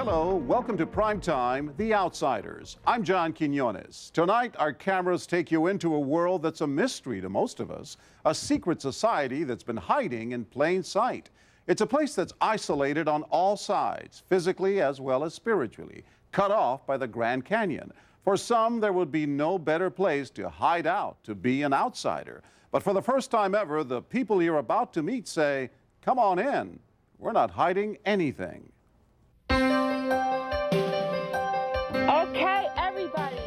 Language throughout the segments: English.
Hello, welcome to Primetime, The Outsiders. I'm John Quinones. Tonight, our cameras take you into a world that's a mystery to most of us, a secret society that's been hiding in plain sight. It's a place that's isolated on all sides, physically as well as spiritually, cut off by the Grand Canyon. For some, there would be no better place to hide out, to be an outsider. But for the first time ever, the people you're about to meet say, "Come on in. We're not hiding anything." Okay, everybody.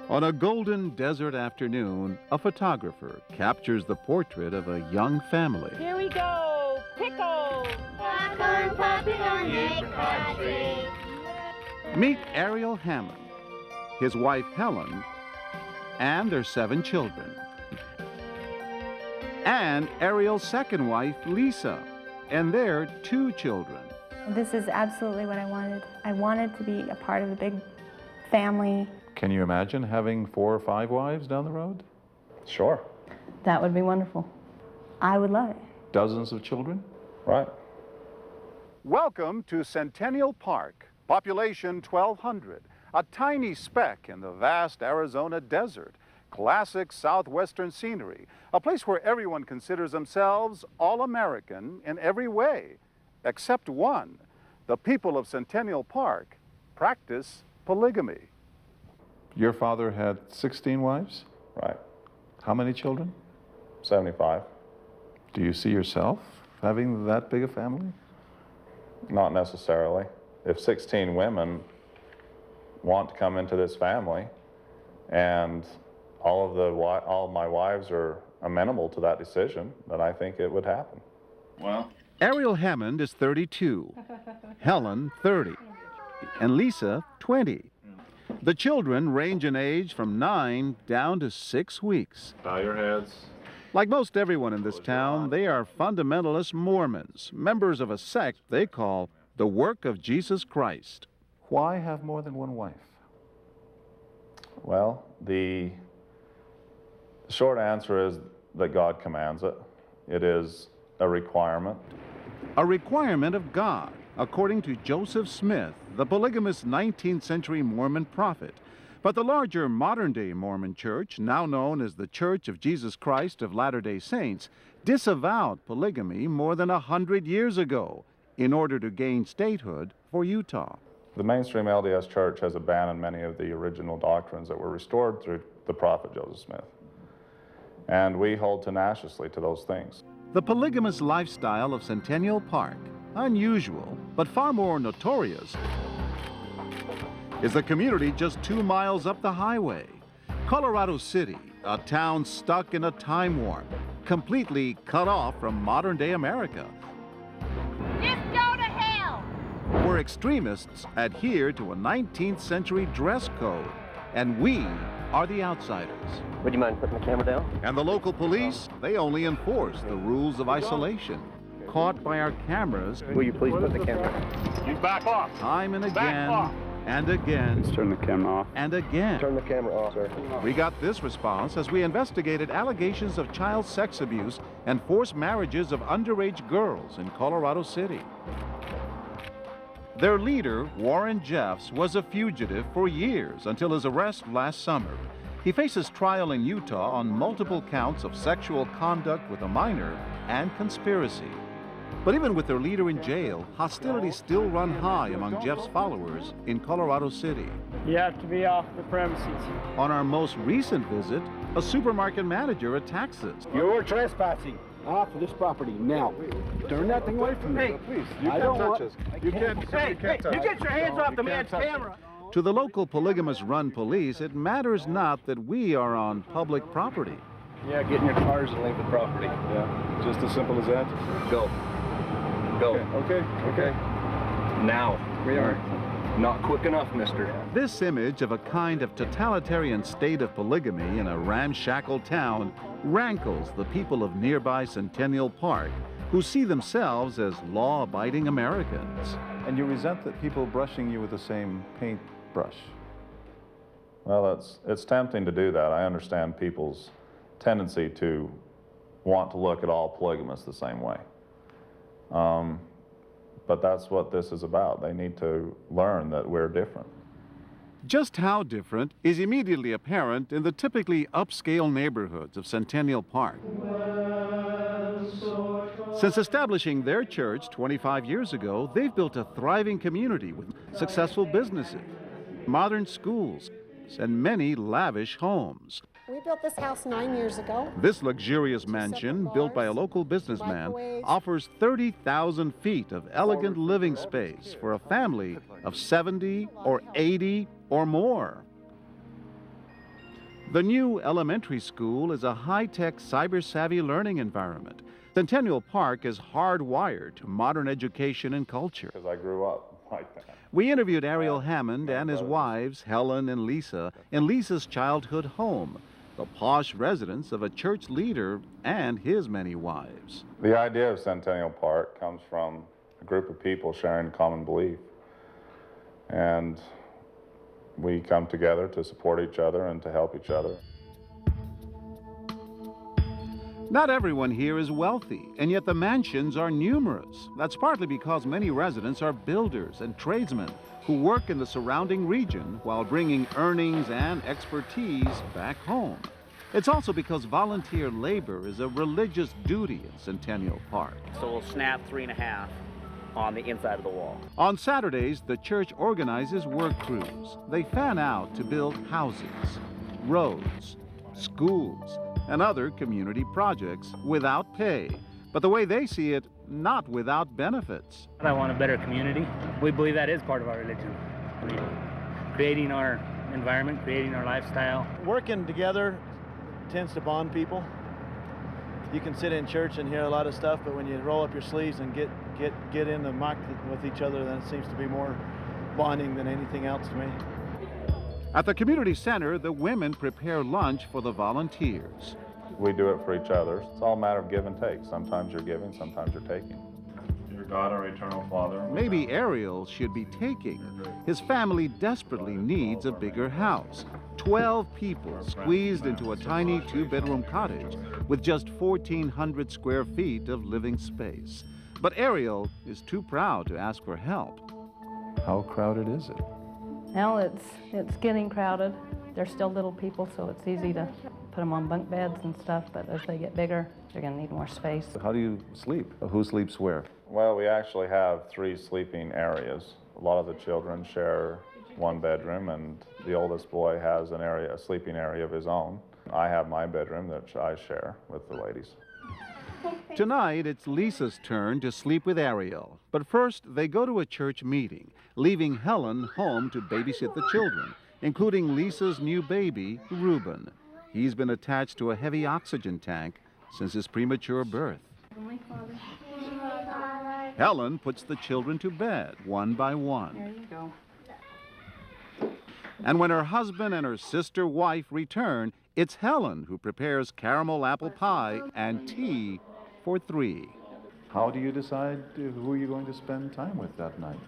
On a golden desert afternoon, a photographer captures the portrait of a young family. Here we go. Pickles. Popcorn popping on the country. Meet Ariel Hammons, his wife Helen, and their 7 children. And Ariel's second wife, Lisa, and their 2 children. This is absolutely what I wanted. I wanted to be a part of a big family. Can you imagine having 4 or 5 wives down the road? Sure. That would be wonderful. I would love it. Dozens of children? Right. Welcome to Centennial Park, population 1,200, a tiny speck in the vast Arizona desert. Classic southwestern scenery, a place where everyone considers themselves all-American in every way, except one. The people of Centennial Park practice polygamy. Your father had 16 wives? Right. How many children? 75. Do you see yourself having that big a family? Not necessarily. If 16 women want to come into this family and all of my wives are amenable to that decision, then I think it would happen. Well, Ariel Hammond is 32, Helen 30, and Lisa 20. The children range in age from 9 down to 6 weeks. bow your heads. Like most everyone in this town, they are fundamentalist Mormons, members of a sect they call the Work of Jesus Christ. Why have more than one wife? Well, the short answer is that God commands it. It is a requirement. A requirement of God, according to Joseph Smith, the polygamous 19th century Mormon prophet. But the larger modern-day Mormon church, now known as the Church of Jesus Christ of Latter-day Saints, disavowed polygamy more than 100 years ago in order to gain statehood for Utah. The mainstream LDS Church has abandoned many of the original doctrines that were restored through the prophet Joseph Smith. And we hold tenaciously to those things. The polygamous lifestyle of Centennial Park, unusual but far more notorious, is the community just 2 miles up the highway. Colorado City, a town stuck in a time warp, completely cut off from modern-day America, Just go to hell. where extremists adhere to a 19th century dress code, and we are the outsiders. Would you mind putting the camera down? And the local police, they only enforce the rules of isolation. Caught by our cameras, Will you please put the camera? You back off. time and again, and again, Turn the camera off. and again. Turn the camera off, sir. We got this response as we investigated allegations of child sex abuse and forced marriages of underage girls in Colorado City. Their leader, Warren Jeffs, was a fugitive for years until his arrest last summer. He faces trial in Utah on multiple counts of sexual conduct with a minor and conspiracy. But even with their leader in jail, hostilities still run high among Jeff's followers in Colorado City. You have to be off the premises. On our most recent visit, a supermarket manager attacks us. You're trespassing off of this property now. Turn that thing away from me. Hey, please. You I can't don't touch want... us. You can't touch You get your hands off the man's touch camera. To the local polygamous-run police, it matters not that we are on public property. Yeah, get in your cars and leave the property. Yeah, just as simple as that. Go. Go. Okay. Now. We are. Not quick enough, mister. This image of a kind of totalitarian state of polygamy in a ramshackle town rankles the people of nearby Centennial Park, who see themselves as law-abiding Americans. And you resent that people brushing you with the same paintbrush. Well, it's tempting to do that. I understand people's tendency to want to look at all polygamists the same way. But that's what this is about. They need to learn that we're different. Just how different is immediately apparent in the typically upscale neighborhoods of Centennial Park. Since establishing their church 25 years ago, they've built a thriving community with successful businesses, modern schools, and many lavish homes. We built this house 9 years ago. This luxurious mansion, built by a local businessman, offers 30,000 feet of elegant living space for a family of 70 or 80 or more. The new elementary school is a high-tech, cyber-savvy learning environment. Centennial Park is hardwired to modern education and culture. Because I grew up like that. We interviewed Ariel Hammond and his wives, Helen and Lisa, in Lisa's childhood home, the posh residence of a church leader and his many wives. The idea of Centennial Park comes from a group of people sharing a common belief. And we come together to support each other and to help each other. Not everyone here is wealthy, and yet the mansions are numerous. That's partly because many residents are builders and tradesmen who work in the surrounding region while bringing earnings and expertise back home. It's also because volunteer labor is a religious duty in Centennial Park. So we'll snap 3.5 on the inside of the wall. On Saturdays, the church organizes work crews. They fan out to build houses, roads, schools, and other community projects without pay. But the way they see it, not without benefits. I want a better community. We believe that is part of our religion. I mean, creating our environment, creating our lifestyle. Working together tends to bond people. You can sit in church and hear a lot of stuff, but when you roll up your sleeves and get in the muck with each other, then it seems to be more bonding than anything else to me. At the community center, the women prepare lunch for the volunteers. We do it for each other. It's all a matter of give and take. Sometimes you're giving, sometimes you're taking. Dear God, our eternal Father. Maybe Ariel should be taking. His family desperately needs a bigger house. 12 people squeezed into a tiny 2-bedroom cottage with just 1,400 square feet of living space. But Ariel is too proud to ask for help. How crowded is it? Well, it's getting crowded. They're still little people, so it's easy to put them on bunk beds and stuff, but as they get bigger, they're going to need more space. How do you sleep? Who sleeps where? Well, we actually have 3 sleeping areas. A lot of the children share one bedroom, and the oldest boy has a sleeping area of his own. I have my bedroom that I share with the ladies. Tonight, it's Lisa's turn to sleep with Ariel. But first, they go to a church meeting, leaving Helen home to babysit the children, including Lisa's new baby, Reuben. He's been attached to a heavy oxygen tank since his premature birth. Helen puts the children to bed, one by one. There you go. And when her husband and her sister wife return, it's Helen who prepares caramel apple pie and tea for 3. How do you decide who you're going to spend time with that night?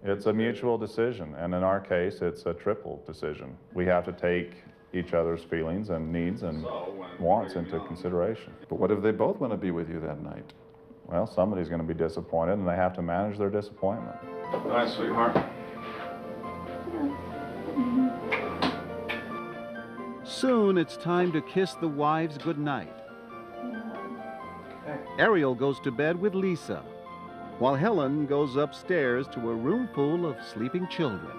It's a mutual decision, and in our case, it's a triple decision. We have to take each other's feelings and needs and wants into consideration. But what if they both want to be with you that night? Well, somebody's going to be disappointed, and they have to manage their disappointment. Good night, sweetheart. Soon it's time to kiss the wives goodnight. Ariel goes to bed with Lisa, while Helen goes upstairs to a room full of sleeping children.